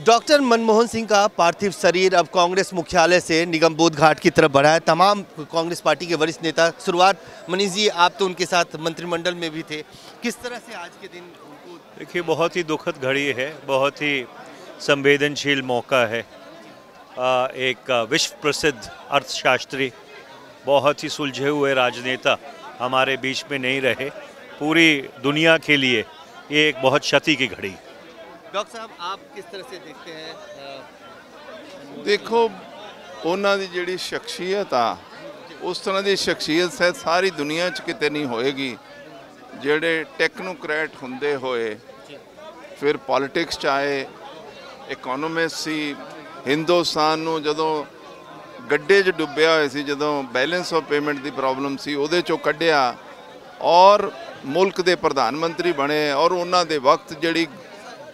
Doctor Manmohan Singh का पार्थिव शरीर अब कांग्रेस मुख्यालय से निगम बोध घाट की तरफ बढ़ा है। तमाम कांग्रेस पार्टी के वरिष्ठ नेता, शुरुआत मनीष जी आप तो उनके साथ मंत्रिमंडल में भी थे, किस तरह से आज के दिन उनको देखिए, बहुत ही दुखद घड़ी है, बहुत ही संवेदनशील मौका है। एक विश्व प्रसिद्ध अर्थशास्त्री, बहुत ही सुलझे हुए राजनेता हमारे बीच में नहीं रहे। पूरी दुनिया के लिए ये एक बहुत क्षति की घड़ी। डॉक्टर साहब आप किस तरह से देखते हैं? देखो, ਉਹਨਾਂ ਦੀ ਜਿਹੜੀ ਸ਼ਖਸੀਅਤ ਆ ਉਸ ਤਰ੍ਹਾਂ ਦੀ ਸ਼ਖਸੀਅਤ ਸ਼ਾਇਦ ਸਾਰੀ ਦੁਨੀਆ 'ਚ ਕਿਤੇ ਨਹੀਂ ਹੋਏਗੀ। ਜਿਹੜੇ ਟੈਕਨੋਕ੍ਰੈਟ ਹੁੰਦੇ ਹੋਏ ਫਿਰ ਪੋਲਿਟਿਕਸ 'ਚ ਆਏ, ਇਕਨੋਮਿਸਟ ਸੀ। ਹਿੰਦੁਸਤਾਨ ਨੂੰ ਜਦੋਂ ਗੱਡੇ 'ਚ ਡੁੱਬਿਆ ਹੋਇਆ ਸੀ, ਜਦੋਂ balance of payment the problem ਸੀ, ਉਹਦੇ 'ਚੋਂ ਕੱਢਿਆ ਔਰ ਮੁਲਕ ਦੇ ਪ੍ਰਧਾਨ ਮੰਤਰੀ ਬਣੇ। ਔਰ ਉਹਨਾਂ ਦੇ ਵਕਤ ਜਿਹੜੀ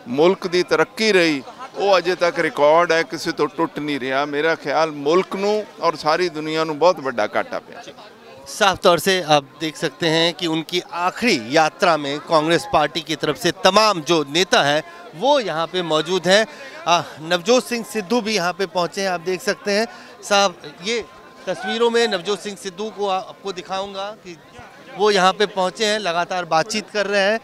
मुल्क की तरक्की रही वो अजे तक रिकॉर्ड है, किसी तो टुट नहीं रहा। मेरा ख्याल मुल्क नू और सारी दुनिया नू बहुत बड़ा घाटा पिया। साफ तौर से आप देख सकते हैं कि उनकी आखिरी यात्रा में कांग्रेस पार्टी की तरफ से तमाम जो नेता हैं वो यहाँ पे मौजूद हैं। नवजोत सिंह सिद्धू भी यहाँ पे पहुँचे हैं, आप देख सकते हैं। साहब, ये तस्वीरों में नवजोत सिंह सिद्धू को आपको दिखाऊंगा कि वो यहाँ पे पहुँचे हैं, लगातार बातचीत कर रहे हैं।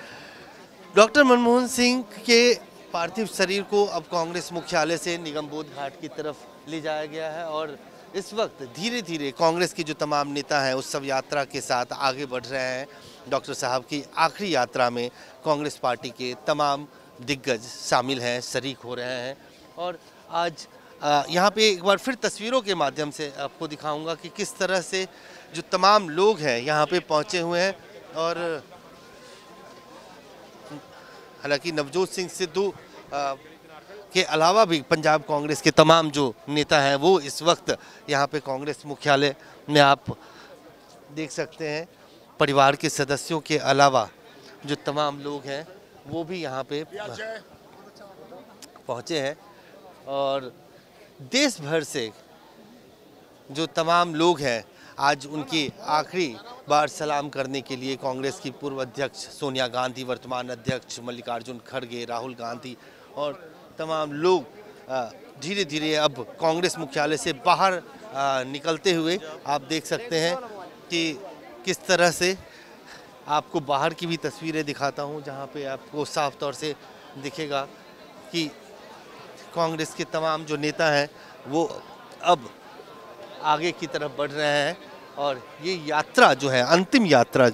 डॉक्टर मनमोहन सिंह के पार्थिव शरीर को अब कांग्रेस मुख्यालय से निगम बोध घाट की तरफ ले जाया गया है और इस वक्त धीरे धीरे कांग्रेस के जो तमाम नेता हैं उस सब यात्रा के साथ आगे बढ़ रहे हैं। डॉक्टर साहब की आखिरी यात्रा में कांग्रेस पार्टी के तमाम दिग्गज शामिल हैं, शरीक हो रहे हैं। और आज यहाँ पे एक बार फिर तस्वीरों के माध्यम से आपको दिखाऊंगा कि किस तरह से जो तमाम लोग हैं यहाँ पे पहुँचे हुए हैं। और हालांकि नवजोत सिंह सिद्धू के अलावा भी पंजाब कांग्रेस के तमाम जो नेता हैं वो इस वक्त यहाँ पे कांग्रेस मुख्यालय में आप देख सकते हैं। परिवार के सदस्यों के अलावा जो तमाम लोग हैं वो भी यहाँ पे पहुँचे हैं और देश भर से जो तमाम लोग हैं आज उनकी आखिरी बार सलाम करने के लिए कांग्रेस की पूर्व अध्यक्ष सोनिया गांधी, वर्तमान अध्यक्ष मल्लिकार्जुन खड़गे, राहुल गांधी और तमाम लोग धीरे धीरे अब कांग्रेस मुख्यालय से बाहर निकलते हुए आप देख सकते हैं कि किस तरह से। आपको बाहर की भी तस्वीरें दिखाता हूं जहां पे आपको साफ तौर से दिखेगा कि कांग्रेस के तमाम जो नेता हैं वो अब आगे की तरफ बढ़ रहे हैं। और ये यात्रा जो है, अंतिम यात्रा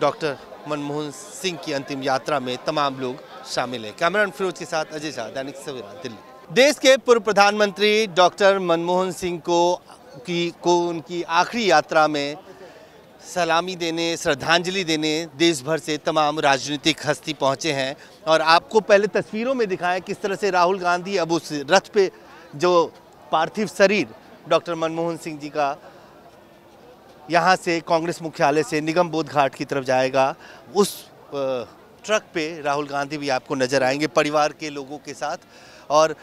डॉक्टर मनमोहन सिंह की अंतिम यात्रा में तमाम लोग शामिल हैं। कैमरामैन फिरोज के साथ अजय शाह, दैनिक सवेरा, दिल्ली। देश के पूर्व प्रधानमंत्री डॉक्टर मनमोहन सिंह को उनकी आखिरी यात्रा में सलामी देने, श्रद्धांजलि देने देश भर से तमाम राजनीतिक हस्ती पहुंचे हैं। और आपको पहले तस्वीरों में दिखाया किस तरह से राहुल गांधी अब उस रथ पे जो पार्थिव शरीर डॉक्टर मनमोहन सिंह जी का यहाँ से कांग्रेस मुख्यालय से निगम बोध घाट की तरफ जाएगा, उस ट्रक पे राहुल गांधी भी आपको नज़र आएंगे परिवार के लोगों के साथ। और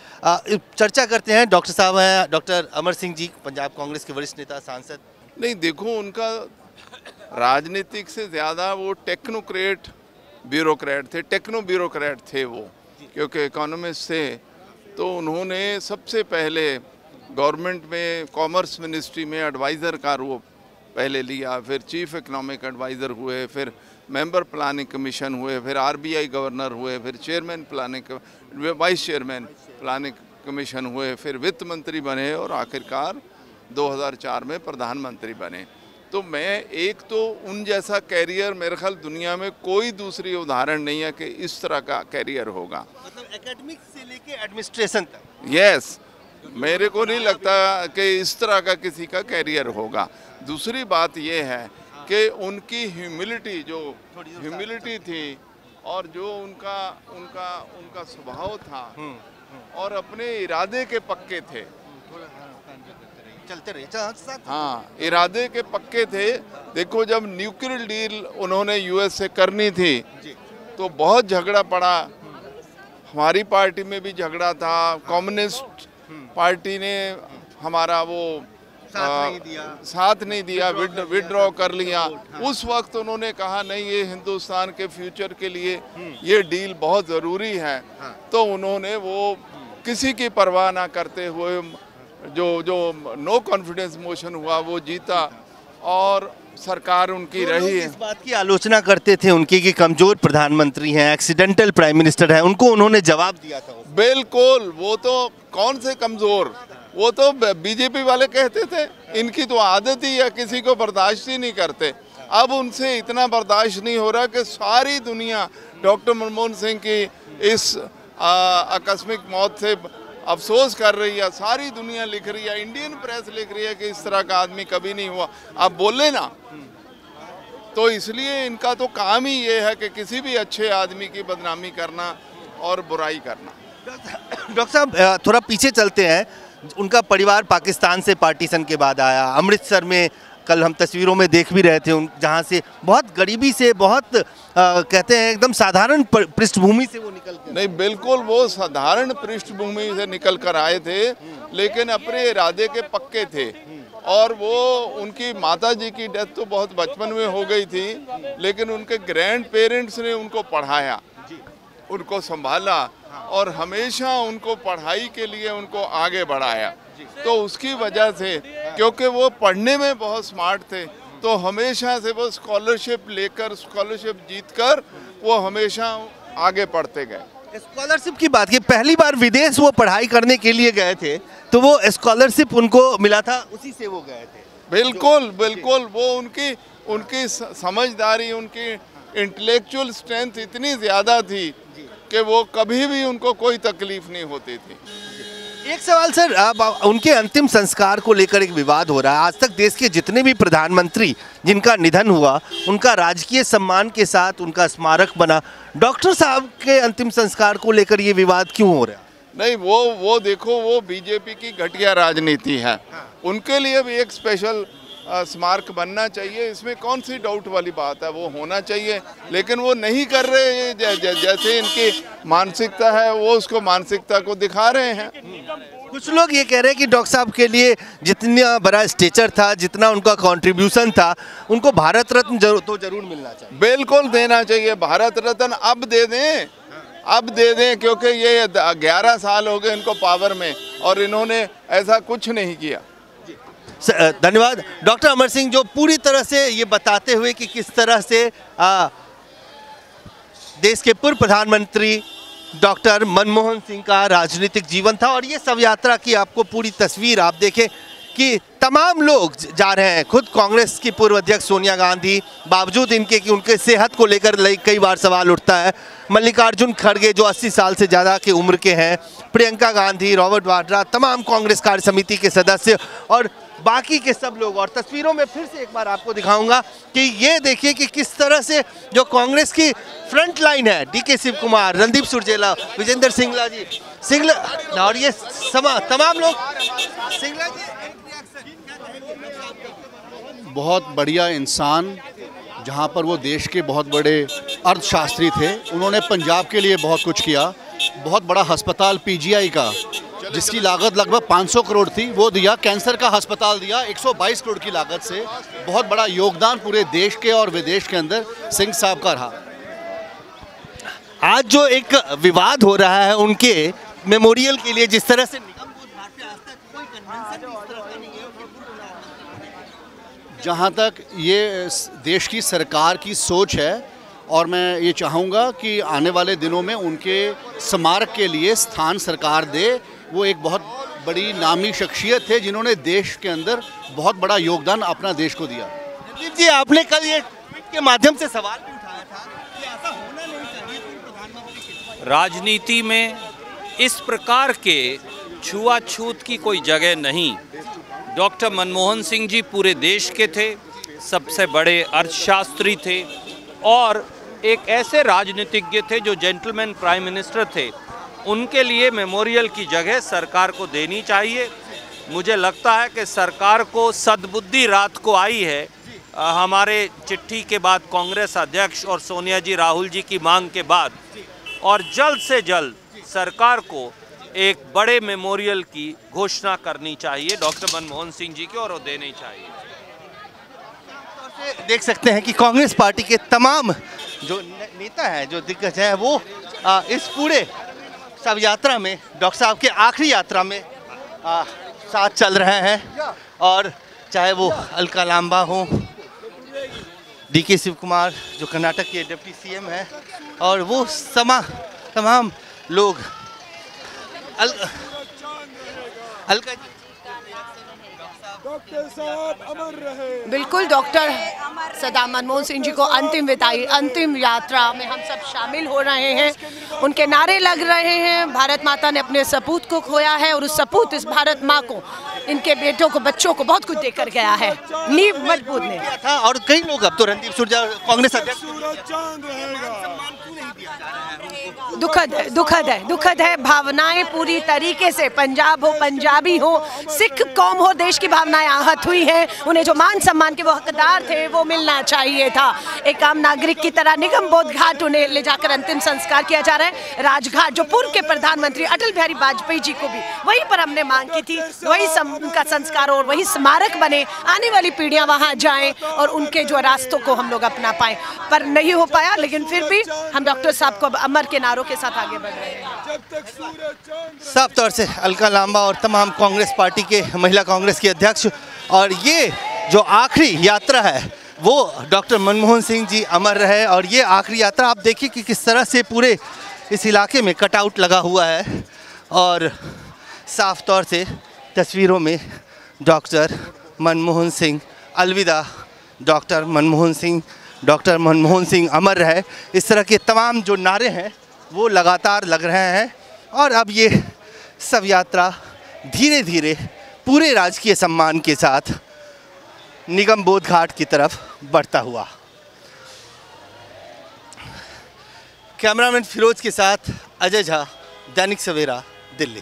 चर्चा करते हैं। डॉक्टर साहब हैं डॉक्टर अमर सिंह जी, पंजाब कांग्रेस के वरिष्ठ नेता, सांसद। नहीं, देखो, उनका राजनीतिक से ज़्यादा वो टेक्नोक्रेट ब्यूरोक्रेट थे, टेक्नो ब्यूरोक्रेट थे वो, क्योंकि इकोनॉमिस्ट थे। तो उन्होंने सबसे पहले गवर्नमेंट में कॉमर्स मिनिस्ट्री में एडवाइज़र का रूप पहले लिया, फिर चीफ इकोनॉमिक एडवाइज़र हुए, फिर मेंबर प्लानिंग कमीशन हुए, फिर आरबीआई गवर्नर हुए, फिर chairman vice chairman planning commission हुए, फिर वित्त मंत्री बने और आखिरकार 2004 में प्रधानमंत्री बने। तो मैं एक तो उन जैसा कैरियर मेरे ख्याल दुनिया में कोई दूसरी उदाहरण नहीं है कि इस तरह का कैरियर होगा, मतलब एकेडमिक से लेके एडमिनिस्ट्रेशन तक। यस, मेरे को नहीं लगता कि इस तरह का किसी का कैरियर होगा। दूसरी बात ये है कि उनकी ह्यूमिलिटी थी और जो उनका स्वभाव था और अपने इरादे के पक्के थे। चलते रहे। हाँ, इरादे के पक्के थे। देखो, जब न्यूक्लियर डील उन्होंने यूएस से करनी थी तो बहुत झगड़ा पड़ा, हमारी पार्टी में भी झगड़ा था, कम्युनिस्ट पार्टी ने हमारा वो साथ नहीं दिया, विड्रॉ कर लिया। उस वक्त उन्होंने कहा नहीं, ये हिंदुस्तान के फ्यूचर के लिए ये डील बहुत ज़रूरी है। तो उन्होंने वो किसी की परवाह ना करते हुए जो नो कॉन्फिडेंस मोशन हुआ वो जीता और सरकार उनकी रही है। इस बात की आलोचना करते थे उनकी कि कमजोर प्रधानमंत्री हैं, एक्सीडेंटल प्राइम मिनिस्टर हैं, उनको उन्होंने जवाब दिया था। बिल्कुल, वो तो कौन से कमजोर, वो तो बीजेपी वाले कहते थे, इनकी तो आदत ही है, किसी को बर्दाश्त ही नहीं करते। अब उनसे इतना बर्दाश्त नहीं हो रहा कि सारी दुनिया डॉक्टर मनमोहन सिंह की इस आकस्मिक मौत से अफसोस कर रही है। सारी दुनिया लिख रही है, इंडियन प्रेस लिख रही है कि इस तरह का आदमी कभी नहीं हुआ। आप बोले ना, तो इसलिए इनका तो काम ही ये है कि किसी भी अच्छे आदमी की बदनामी करना और बुराई करना। डॉक्टर साहब थोड़ा पीछे चलते हैं। उनका परिवार पाकिस्तान से पार्टीशन के बाद आया। अमृतसर में कल हम तस्वीरों में देख भी रहे थे, जहाँ से बहुत गरीबी से, बहुत कहते हैं एकदम साधारण पृष्ठभूमि से वो निकल के। नहीं, बिल्कुल वो साधारण पृष्ठभूमि से निकल कर आए थे, लेकिन अपने इरादे के पक्के थे। और वो उनकी माता जी की डेथ तो बहुत बचपन में हो गई थी, लेकिन उनके ग्रैंड पेरेंट्स ने उनको पढ़ाया, उनको संभाला और हमेशा उनको पढ़ाई के लिए उनको आगे बढ़ाया। तो उसकी वजह से, क्योंकि वो पढ़ने में बहुत स्मार्ट थे, तो हमेशा से वो स्कॉलरशिप लेकर, स्कॉलरशिप जीतकर वो हमेशा आगे पढ़ते गए। स्कॉलरशिप की बात की, पहली बार विदेश वो पढ़ाई करने के लिए गए थे, तो वो स्कॉलरशिप उनको मिला था, उसी से वो गए थे। बिल्कुल बिल्कुल, वो उनकी समझदारी, उनकी इंटेलेक्चुअल स्ट्रेंथ इतनी ज़्यादा थी कि वो कभी भी उनको कोई तकलीफ नहीं होती थी। एक सवाल सर, अब उनके अंतिम संस्कार को लेकर एक विवाद हो रहा है। आज तक देश के जितने भी प्रधानमंत्री जिनका निधन हुआ, उनका राजकीय सम्मान के साथ उनका स्मारक बना। डॉक्टर साहब के अंतिम संस्कार को लेकर ये विवाद क्यों हो रहा है? नहीं, वो देखो, वो बीजेपी की घटिया राजनीति है। उनके लिए भी एक स्पेशल स्मारक बनना चाहिए, इसमें कौन सी डाउट वाली बात है, वो होना चाहिए। लेकिन वो नहीं कर रहे, जैसे इनकी मानसिकता है वो उसको मानसिकता को दिखा रहे हैं। कुछ लोग ये कह रहे हैं कि डॉक्टर साहब के लिए जितना बड़ा स्टेचर था, जितना उनका कंट्रीब्यूशन था, उनको भारत रत्न तो जरूर मिलना चाहिए। बिल्कुल देना चाहिए भारत रत्न। अब दे दें, अब दे दें, क्योंकि ये 11 साल हो गए इनको पावर में और इन्होंने ऐसा कुछ नहीं किया। धन्यवाद डॉक्टर अमर सिंह, जो पूरी तरह से ये बताते हुए कि किस तरह से देश के पूर्व प्रधानमंत्री डॉक्टर मनमोहन सिंह का राजनीतिक जीवन था। और ये शव यात्रा की आपको पूरी तस्वीर आप देखें कि तमाम लोग जा रहे हैं। खुद कांग्रेस की पूर्व अध्यक्ष सोनिया गांधी, बावजूद इनके कि उनके सेहत को लेकर कई बार सवाल उठता है, मल्लिकार्जुन खड़गे जो 80 साल से ज़्यादा की उम्र के हैं, प्रियंका गांधी, रॉबर्ट वाड्रा, तमाम कांग्रेस कार्य समिति के सदस्य और बाकी के सब लोग। और तस्वीरों में फिर से एक बार आपको दिखाऊंगा कि ये देखिए कि किस तरह से जो कांग्रेस की फ्रंट लाइन है, डीके शिव कुमार, रणदीप सुरजेवाला, विजेंद्र सिंगला और ये तमाम लोग। सिंगला जी, बहुत बढ़िया इंसान, जहाँ पर वो देश के बहुत बड़े अर्थशास्त्री थे। उन्होंने पंजाब के लिए बहुत कुछ किया। बहुत बड़ा अस्पताल पीजीआई का, जिसकी लागत लगभग 500 करोड़ थी, वो दिया। कैंसर का अस्पताल दिया 122 करोड़ की लागत से। बहुत बड़ा योगदान पूरे देश के और विदेश के अंदर सिंह साहब का रहा। आज जो एक विवाद हो रहा है उनके मेमोरियल के लिए, जिस तरह से जहाँ तक ये देश की सरकार की सोच है, और मैं ये चाहूँगा कि आने वाले दिनों में उनके स्मारक के लिए स्थान सरकार दे। वो एक बहुत बड़ी नामी शख्सियत है जिन्होंने देश के अंदर बहुत बड़ा योगदान अपना देश को दिया। रणदीप जी, आपने कल ये ट्वीट के माध्यम से सवाल भी उठाया था कि ऐसा होना नहीं चाहिए प्रधानमंत्री। राजनीति में इस प्रकार के छुआछूत की कोई जगह नहीं। डॉक्टर मनमोहन सिंह जी पूरे देश के थे, सबसे बड़े अर्थशास्त्री थे और एक ऐसे राजनीतिज्ञ थे जो जेंटलमैन प्राइम मिनिस्टर थे। उनके लिए मेमोरियल की जगह सरकार को देनी चाहिए। मुझे लगता है कि सरकार को सद्बुद्धि रात को आई है। हमारे चिट्ठी के बाद कांग्रेस अध्यक्ष और सोनिया जी, राहुल जी की मांग के बाद, और जल्द से जल्द सरकार को एक बड़े मेमोरियल की घोषणा करनी चाहिए डॉक्टर मनमोहन सिंह जी की, और वो देनी चाहिए। देख सकते हैं कि कांग्रेस पार्टी के तमाम जो नेता हैं, जो दिग्गज हैं, वो इस पूरे शव यात्रा में, डॉक्टर साहब के आखिरी यात्रा में साथ चल रहे हैं। और चाहे वो अलका लांबा हो, डीके शिव कुमार जो कर्नाटक के डिप्टी सीएम हैं, और वो तमाम लोग अलका बिल्कुल, डॉक्टर सरदार मनमोहन सिंह जी को अंतिम विदाई, अंतिम यात्रा में हम सब शामिल हो रहे हैं। उनके नारे लग रहे हैं। भारत माता ने अपने सपूत को खोया है और उस सपूत इस भारत माँ को, इनके बेटों को, बच्चों को बहुत कुछ देकर गया है। नींव मजबूत ने था। और कई लोग, अब तो रणदीप सुरजेवाला कांग्रेस अध्यक्ष, दुखद है। भावनाएं पूरी तरीके से, पंजाब हो, पंजाबी हो, सिख कौम हो, देश की भावनाएं आहत हुई हैं। उन्हें जो मान सम्मान के वो हकदार थे वो मिलना चाहिए था। एक आम नागरिक की तरह निगम बोध घाट उन्हें ले जाकर अंतिम संस्कार किया जा रहा है। राजघाट, जो पूर्व के प्रधानमंत्री अटल बिहारी वाजपेयी जी को भी वहीं पर हमने मांग की थी, वही उनका संस्कार और वही स्मारक बने, आने वाली पीढ़ियां वहां जाएं और उनके जो रास्तों को हम लोग अपना पाएं, पर नहीं हो पाया। लेकिन फिर भी हम डॉक्टर साहब को अमर के नारों के साथ आगे बढ़ रहे हैं। साफ तौर से अलका लांबा और तमाम कांग्रेस पार्टी के, महिला कांग्रेस के अध्यक्ष, और ये जो आखिरी यात्रा है वो डॉक्टर मनमोहन सिंह जी अमर रहे। और ये आखिरी यात्रा आप देखिए कि किस तरह से पूरे इस इलाके में कटआउट लगा हुआ है, और साफ तौर से तस्वीरों में डॉक्टर मनमोहन सिंह अलविदा, डॉक्टर मनमोहन सिंह अमर रहे, इस तरह के तमाम जो नारे हैं वो लगातार लग रहे हैं। और अब ये शव यात्रा धीरे धीरे पूरे राजकीय सम्मान के साथ निगम बोध घाट की तरफ बढ़ता हुआ। कैमरामैन फिरोज के साथ अजय झा, दैनिक सवेरा, दिल्ली।